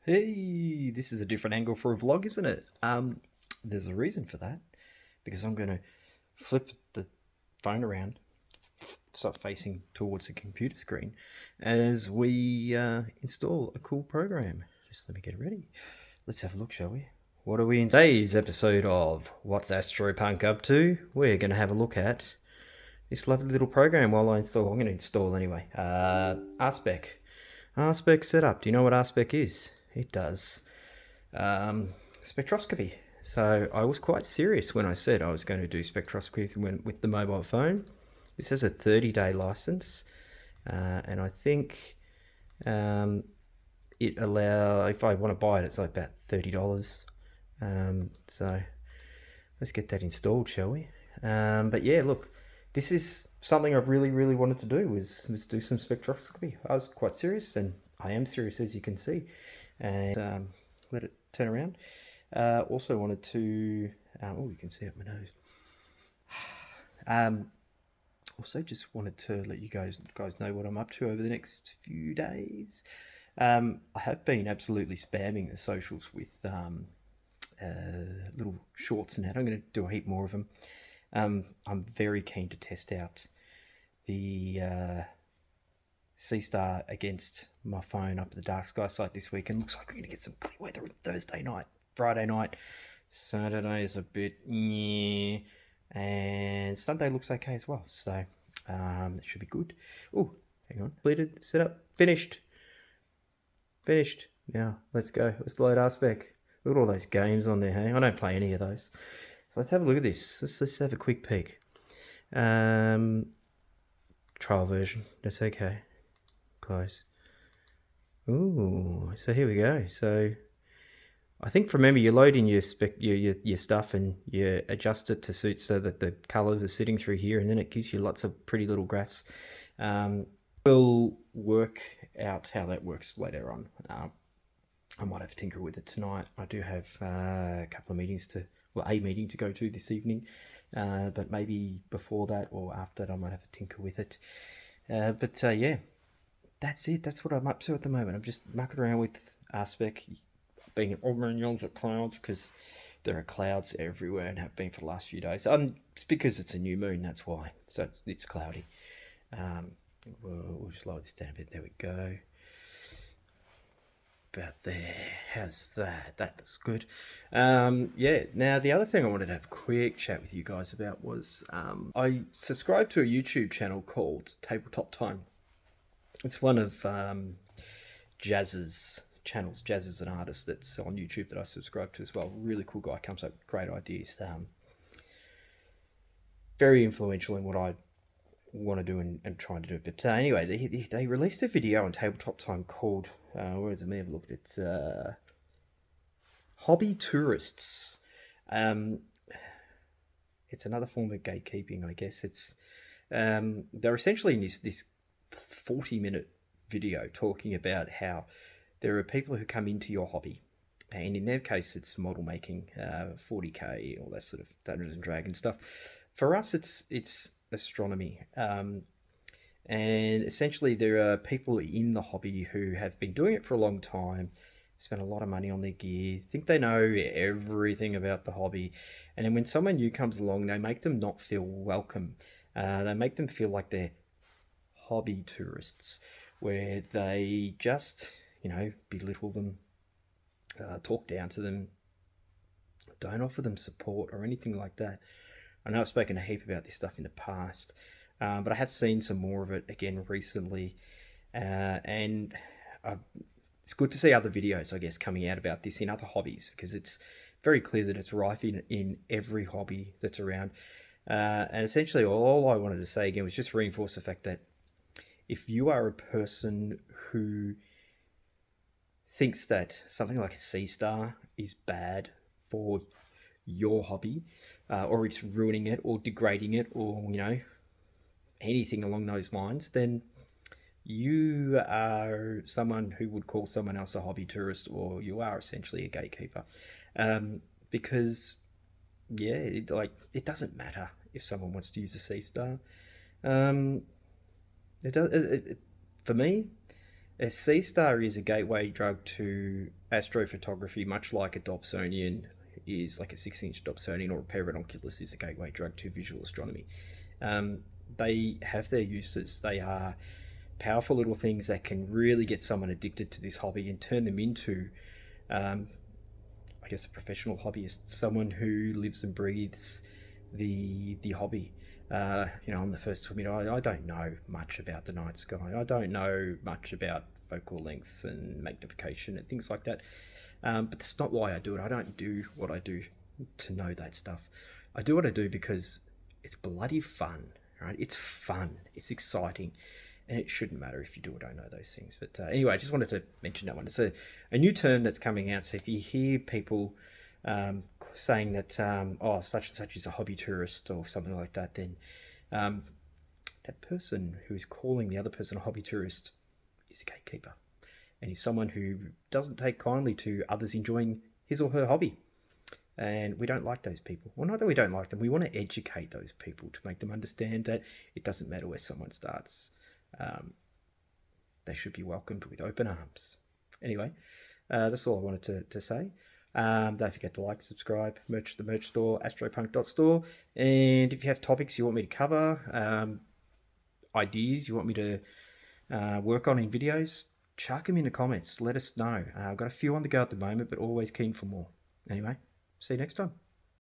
Hey, this is a different angle for a vlog, isn't it? There's a reason for that, because I'm going to flip the phone around, start facing towards the computer screen, as we install a cool program. Just let me get ready. Let's have a look, shall we? What are we in today's episode of What's AstroPuNk Up To? We're going to have a look at this lovely little program while I install. I'm going to install anyway. RSpec. RSpec setup. Do you know what RSpec is? It does spectroscopy. So I was quite serious when I said I was going to do spectroscopy with the mobile phone. This has a 30-day license, and I think it if I want to buy it, it's like about $30. So let's get that installed, shall we? But yeah, look, this is something I've really wanted to do was do some spectroscopy. I was quite serious, and I am serious, as you can see. And let it turn around. Also wanted to, oh, you can see up my nose. Also just wanted to let you guys know what I'm up to over the next few days. I have been absolutely spamming the socials with little shorts and that. I'm going to do a heap more of them. I'm very keen to test out the C-Star against my phone up at the dark sky site this week, and looks like we're going to get some clear weather on Thursday night, Friday night. Saturday is a bit and Sunday looks okay as well, so it should be good. Oh, hang on, completed, set up, finished. Now let's go. Let's load RSpec. Look at all those games on there. Hey, I don't play any of those. So let's have a look at this. Let's have a quick peek. Trial version. That's okay. Close. Ooh, so here we go. So I think from memory, you load in your stuff and you adjust it to suit so that the colors are sitting through here, and then it gives you lots of pretty little graphs. We'll work out how that works later on. I might have to tinker with it tonight. I do have a couple of meetings a meeting to go to this evening, but maybe before that or after that I might have to tinker with it. But yeah, that's it. That's what I'm up to at the moment. I'm just mucking around with RSpec, being an millions of clouds, because there are clouds everywhere and have been for the last few days. It's because it's a new moon, that's why. So it's cloudy. We'll just lower this down a bit. There we go. About there. How's that? That looks good. Yeah, now the other thing I wanted to have a quick chat with you guys about was I subscribed to a YouTube channel called Tabletop Time. It's one of Jazz's channels. Jazz is an artist that's on YouTube that I subscribe to as well. Really cool guy, comes up with great ideas. Very influential in what I want to do and trying to do. But anyway, they released a video on Tabletop Time called, where is it? Let me have a look at it. It's Hobby Tourists. It's another form of gatekeeping, I guess. It's they're essentially in this 40-minute video talking about how there are people who come into your hobby, and in their case it's model making, 40k, all that sort of Dungeons and Dragons stuff. For us it's astronomy, and essentially there are people in the hobby who have been doing it for a long time, spend a lot of money on their gear, think they know everything about the hobby, and then when someone new comes along, they make them not feel welcome. They make them feel like they're hobby tourists, where they just, belittle them, talk down to them, don't offer them support or anything like that. I know I've spoken a heap about this stuff in the past, but I have seen some more of it again recently, and it's good to see other videos, I guess, coming out about this in other hobbies, because it's very clear that it's rife in every hobby that's around. And essentially all I wanted to say again was just reinforce the fact that if you are a person who thinks that something like a C-Star is bad for your hobby, or it's ruining it or degrading it, or anything along those lines, then you are someone who would call someone else a hobby tourist, or you are essentially a gatekeeper. Because it doesn't matter if someone wants to use a C-Star. For me, A sea star is a gateway drug to astrophotography, much like a Dobsonian is like a 6-inch Dobsonian, or a pair of binoculars is a gateway drug to visual astronomy. Um, they have their uses. They are powerful little things that can really get someone addicted to this hobby and turn them into, um, I guess, a professional hobbyist, someone who lives and breathes the hobby. I'm the first to admit I don't know much about the night sky. I don't know much about focal lengths and magnification and things like that. But that's not why I do it. I don't do what I do to know that stuff. I do what I do because it's bloody fun, right? It's fun. It's exciting. And it shouldn't matter if you do or don't know those things. But anyway, I just wanted to mention that one. It's a new term that's coming out. So if you hear people saying that, oh, such and such is a hobby tourist or something like that, then that person who is calling the other person a hobby tourist is a gatekeeper. And he's someone who doesn't take kindly to others enjoying his or her hobby. And we don't like those people. Well, not that we don't like them. We want to educate those people to make them understand that it doesn't matter where someone starts. They should be welcomed with open arms. Anyway, that's all I wanted to say. Don't forget to like, subscribe, the merch store, AstroPuNk.store. And if you have topics you want me to cover, ideas you want me to work on in videos, chuck them in the comments. Let us know. I've got a few on the go at the moment, but always keen for more. Anyway, see you next time.